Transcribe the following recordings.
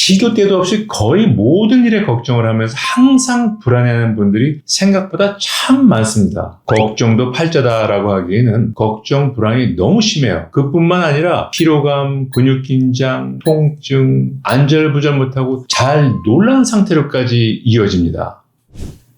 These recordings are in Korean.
시도 때도 없이 거의 모든 일에 걱정을 하면서 항상 불안해하는 분들이 생각보다 참 많습니다. 걱정도 팔자다라고 하기에는 걱정, 불안이 너무 심해요. 그뿐만 아니라 피로감, 근육 긴장, 통증, 안절부절 못하고 잘 놀란 상태로까지 이어집니다.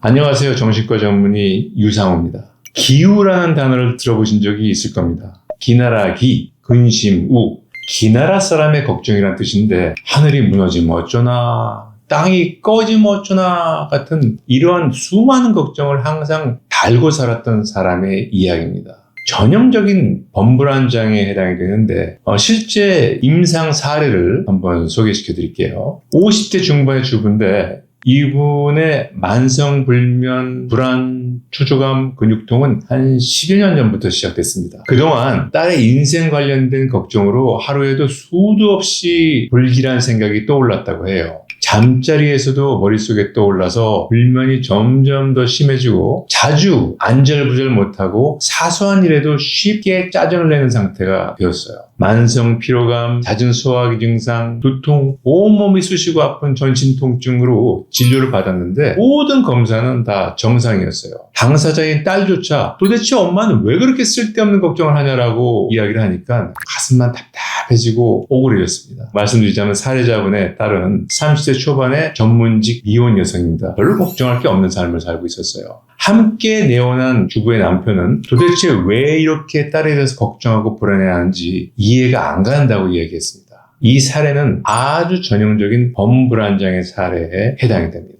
안녕하세요. 정신과 전문의 유상호입니다. 기우라는 단어를 들어보신 적이 있을 겁니다. 기나라기, 근심, 우. 기나라 사람의 걱정이란 뜻인데 하늘이 무너지면 어쩌나, 땅이 꺼지면 어쩌나 같은 이러한 수많은 걱정을 항상 달고 살았던 사람의 이야기입니다. 전형적인 범불안장애에 해당이 되는데 실제 임상 사례를 한번 소개시켜 드릴게요. 50대 중반의 주부인데 이분의 만성불면, 불안, 초조감, 근육통은 한 10여 년 전부터 시작됐습니다. 그동안 딸의 인생 관련된 걱정으로 하루에도 수도 없이 불길한 생각이 떠올랐다고 해요. 잠자리에서도 머릿속에 떠올라서 불면이 점점 더 심해지고 자주 안절부절 못하고 사소한 일에도 쉽게 짜증을 내는 상태가 되었어요. 만성 피로감, 잦은 소화기 증상, 두통, 온몸이 쑤시고 아픈 전신 통증으로 진료를 받았는데 모든 검사는 다 정상이었어요. 당사자인 딸조차 도대체 엄마는 왜 그렇게 쓸데없는 걱정을 하냐라고 이야기를 하니까 가슴만 답답해지고 억울해졌습니다. 말씀드리자면 사례자분의 딸은 30대 초반의 전문직 미혼 여성입니다. 별로 걱정할 게 없는 삶을 살고 있었어요. 함께 내원한 주부의 남편은 도대체 왜 이렇게 딸에 대해서 걱정하고 불안해하는지 이해가 안 간다고 이야기했습니다. 이 사례는 아주 전형적인 범불안장애 사례에 해당이 됩니다.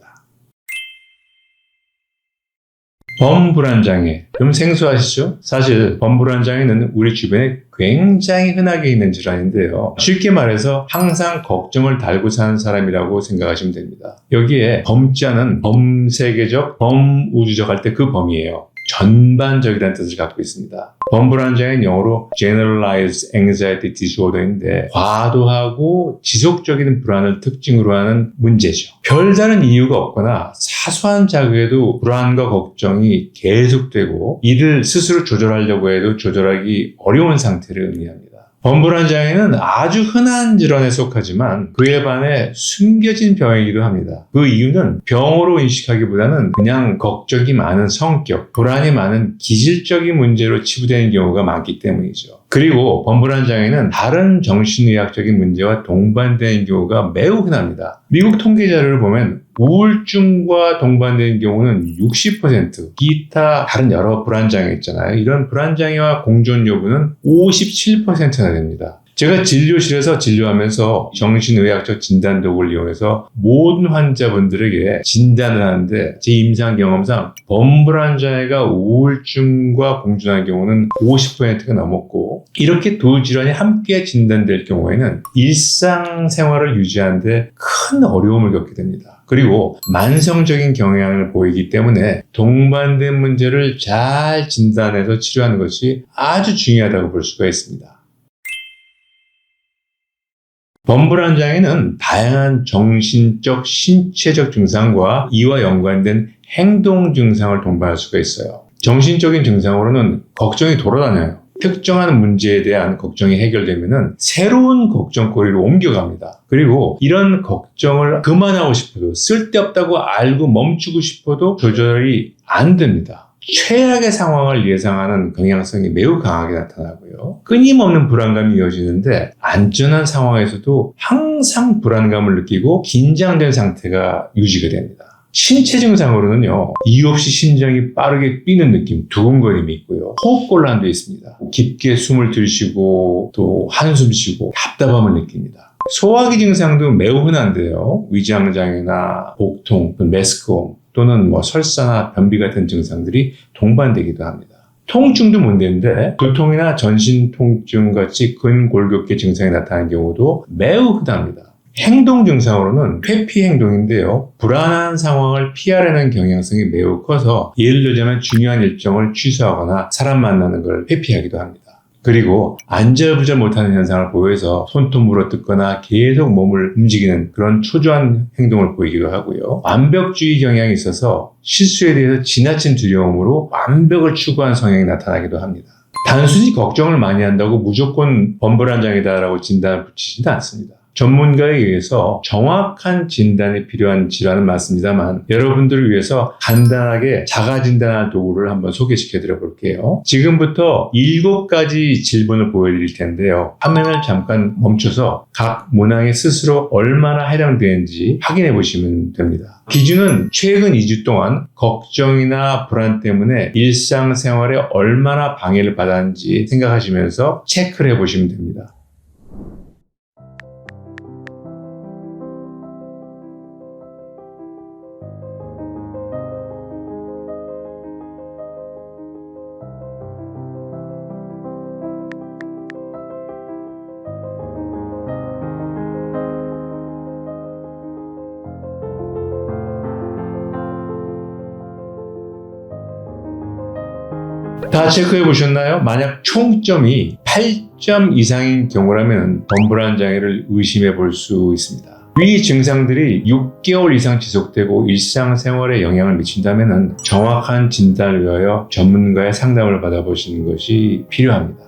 범불안장애, 좀 생소하시죠? 사실 범불안장애는 우리 주변에 굉장히 흔하게 있는 질환인데요. 쉽게 말해서 항상 걱정을 달고 사는 사람이라고 생각하시면 됩니다. 여기에 범자는 범세계적, 범우주적 할 때 그 범이에요. 전반적이라는 뜻을 갖고 있습니다. 범불안장애는 영어로 Generalized Anxiety Disorder인데 과도하고 지속적인 불안을 특징으로 하는 문제죠. 별다른 이유가 없거나 사소한 자극에도 불안과 걱정이 계속되고 이를 스스로 조절하려고 해도 조절하기 어려운 상태를 의미합니다. 범불안장애는 아주 흔한 질환에 속하지만 그에 반해 숨겨진 병이기도 합니다. 그 이유는 병으로 인식하기보다는 그냥 걱정이 많은 성격, 불안이 많은 기질적인 문제로 치부되는 경우가 많기 때문이죠. 그리고 범불안장애는 다른 정신의학적인 문제와 동반되는 경우가 매우 흔합니다. 미국 통계 자료를 보면 우울증과 동반되는 경우는 60%, 기타 다른 여러 불안장애 있잖아요. 이런 불안장애와 공존 여부는 57%나 됩니다. 제가 진료실에서 진료하면서 정신의학적 진단도구를 이용해서 모든 환자분들에게 진단을 하는데 제 임상 경험상 범불안장애가 우울증과 공존하는 경우는 50%가 넘었고 이렇게 두 질환이 함께 진단될 경우에는 일상생활을 유지하는 데 큰 어려움을 겪게 됩니다. 그리고 만성적인 경향을 보이기 때문에 동반된 문제를 잘 진단해서 치료하는 것이 아주 중요하다고 볼 수가 있습니다. 범불안장애는 다양한 정신적, 신체적 증상과 이와 연관된 행동 증상을 동반할 수가 있어요. 정신적인 증상으로는 걱정이 돌아다녀요. 특정한 문제에 대한 걱정이 해결되면은 새로운 걱정거리로 옮겨갑니다. 그리고 이런 걱정을 그만하고 싶어도 쓸데없다고 알고 멈추고 싶어도 조절이 안 됩니다. 최악의 상황을 예상하는 경향성이 매우 강하게 나타나고요. 끊임없는 불안감이 이어지는데 안전한 상황에서도 항상 불안감을 느끼고 긴장된 상태가 유지가 됩니다. 신체 증상으로는요, 이유 없이 심장이 빠르게 뛰는 느낌, 두근거림이 있고요. 호흡곤란도 있습니다. 깊게 숨을 들이쉬고 또 한숨 쉬고 답답함을 느낍니다. 소화기 증상도 매우 흔한데요. 위장장애나 복통, 메스꺼움 또는 설사나 변비 같은 증상들이 동반되기도 합니다. 통증도 문제인데 두통이나 전신 통증 같이 근골격계 증상이 나타나는 경우도 매우 흔합니다. 행동 증상으로는 회피 행동인데요. 불안한 상황을 피하려는 경향성이 매우 커서 예를 들자면 중요한 일정을 취소하거나 사람 만나는 걸 회피하기도 합니다. 그리고 안절부절 못하는 현상을 보여서 손톱 물어뜯거나 계속 몸을 움직이는 그런 초조한 행동을 보이기도 하고요. 완벽주의 경향이 있어서 실수에 대해서 지나친 두려움으로 완벽을 추구한 성향이 나타나기도 합니다. 단순히 걱정을 많이 한다고 무조건 범불안장애다라고 진단을 붙이지는 않습니다. 전문가에 의해서 정확한 진단이 필요한 질환은 맞습니다만 여러분들을 위해서 간단하게 자가 진단할 도구를 한번 소개시켜 드려 볼게요. 지금부터 7가지 질문을 보여드릴 텐데요. 화면을 잠깐 멈춰서 각 문항이 스스로 얼마나 해당되는지 확인해 보시면 됩니다. 기준은 최근 2주 동안 걱정이나 불안 때문에 일상생활에 얼마나 방해를 받았는지 생각하시면서 체크를 해보시면 됩니다. 다 체크해 보셨나요? 만약 총점이 8점 이상인 경우라면 범불안 장애를 의심해 볼 수 있습니다. 위 증상들이 6개월 이상 지속되고 일상생활에 영향을 미친다면 정확한 진단을 위하여 전문가의 상담을 받아보시는 것이 필요합니다.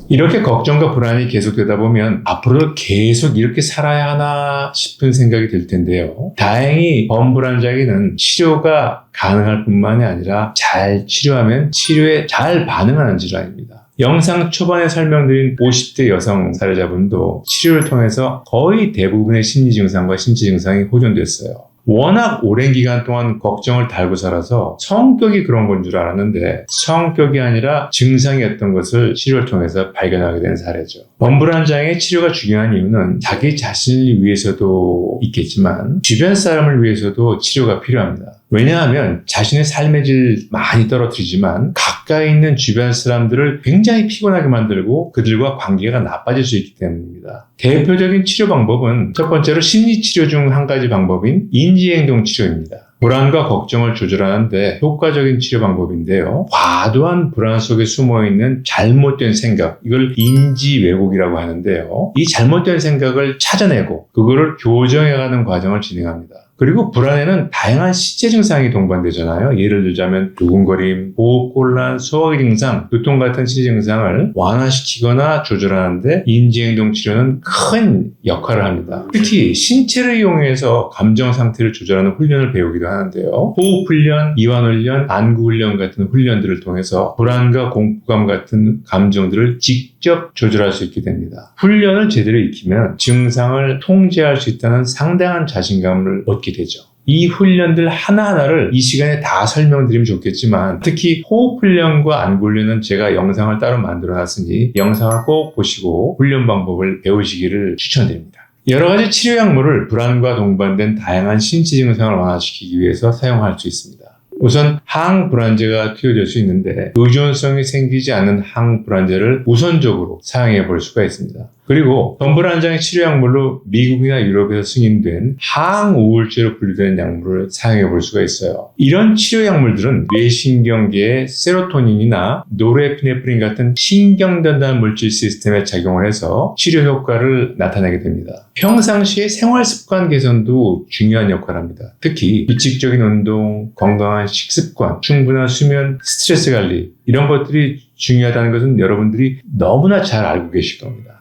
이렇게 걱정과 불안이 계속되다 보면 앞으로도 계속 이렇게 살아야 하나 싶은 생각이 들 텐데요. 다행히 범불안 장애는 치료가 가능할 뿐만이 아니라 잘 치료하면 치료에 잘 반응하는 질환입니다. 영상 초반에 설명드린 50대 여성 사례자분도 치료를 통해서 거의 대부분의 심리 증상과 신체 증상이 호전됐어요. 워낙 오랜 기간 동안 걱정을 달고 살아서 성격이 그런 건 줄 알았는데 성격이 아니라 증상이었던 것을 치료를 통해서 발견하게 된 사례죠. 범불안 장애 치료가 중요한 이유는 자기 자신을 위해서도 있겠지만 주변 사람을 위해서도 치료가 필요합니다. 왜냐하면 자신의 삶의 질 많이 떨어뜨리지만 가까이 있는 주변 사람들을 굉장히 피곤하게 만들고 그들과 관계가 나빠질 수 있기 때문입니다. 대표적인 치료 방법은 첫 번째로 심리치료 중 한 가지 방법인 인지행동 치료입니다. 불안과 걱정을 조절하는데 효과적인 치료 방법인데요. 과도한 불안 속에 숨어있는 잘못된 생각, 이걸 인지 왜곡이라고 하는데요. 이 잘못된 생각을 찾아내고 그거를 교정해가는 과정을 진행합니다. 그리고 불안에는 다양한 신체 증상이 동반되잖아요. 예를 들자면 두근거림, 호흡곤란, 소화기 증상, 두통 같은 신체 증상을 완화시키거나 조절하는데 인지행동 치료는 큰 역할을 합니다. 특히 신체를 이용해서 감정 상태를 조절하는 훈련을 배우기도 하는데요. 호흡훈련, 이완훈련, 안구훈련 같은 훈련들을 통해서 불안과 공포감 같은 감정들을 직접 조절할 수 있게 됩니다. 훈련을 제대로 익히면 증상을 통제할 수 있다는 상당한 자신감을 얻게 되죠. 이 훈련들 하나하나를 이 시간에 다 설명드리면 좋겠지만 특히 호흡훈련과 안구훈련은 제가 영상을 따로 만들어 놨으니 영상을 꼭 보시고 훈련 방법을 배우시기를 추천드립니다. 여러 가지 치료 약물을 불안과 동반된 다양한 신체 증상을 완화시키기 위해서 사용할 수 있습니다. 우선 항불안제가 투여될 수 있는데 의존성이 생기지 않는 항불안제를 우선적으로 사용해 볼 수가 있습니다. 그리고 범불안 장애 치료 약물로 미국이나 유럽에서 승인된 항우울제로 분류되는 약물을 사용해 볼 수가 있어요. 이런 치료 약물들은 뇌신경계의 세로토닌이나 노르에피네프린 같은 신경전달 물질 시스템에 작용을 해서 치료 효과를 나타내게 됩니다. 평상시의 생활습관 개선도 중요한 역할을 합니다. 특히 규칙적인 운동, 건강한 식습관, 충분한 수면, 스트레스 관리 이런 것들이 중요하다는 것은 여러분들이 너무나 잘 알고 계실 겁니다.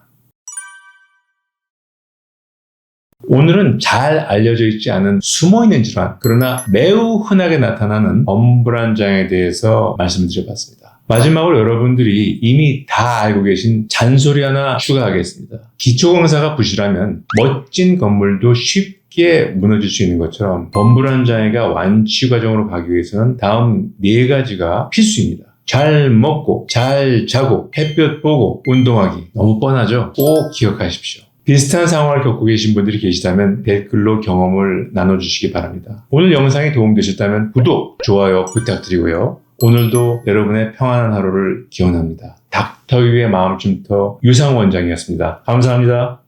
오늘은 잘 알려져 있지 않은 숨어있는 질환, 그러나 매우 흔하게 나타나는 범불안 장애에 대해서 말씀드려봤습니다. 마지막으로 여러분들이 이미 다 알고 계신 잔소리 하나 추가하겠습니다. 기초공사가 부실하면 멋진 건물도 쉽게 무너질 수 있는 것처럼 범불안 장애가 완치 과정으로 가기 위해서는 다음 4가지가 필수입니다. 잘 먹고, 잘 자고, 햇볕 보고, 운동하기. 너무 뻔하죠? 꼭 기억하십시오. 비슷한 상황을 겪고 계신 분들이 계시다면 댓글로 경험을 나눠주시기 바랍니다. 오늘 영상이 도움되셨다면 구독, 좋아요 부탁드리고요. 오늘도 여러분의 평안한 하루를 기원합니다. 닥터유의 마음쉼터 유상원장이었습니다. 감사합니다.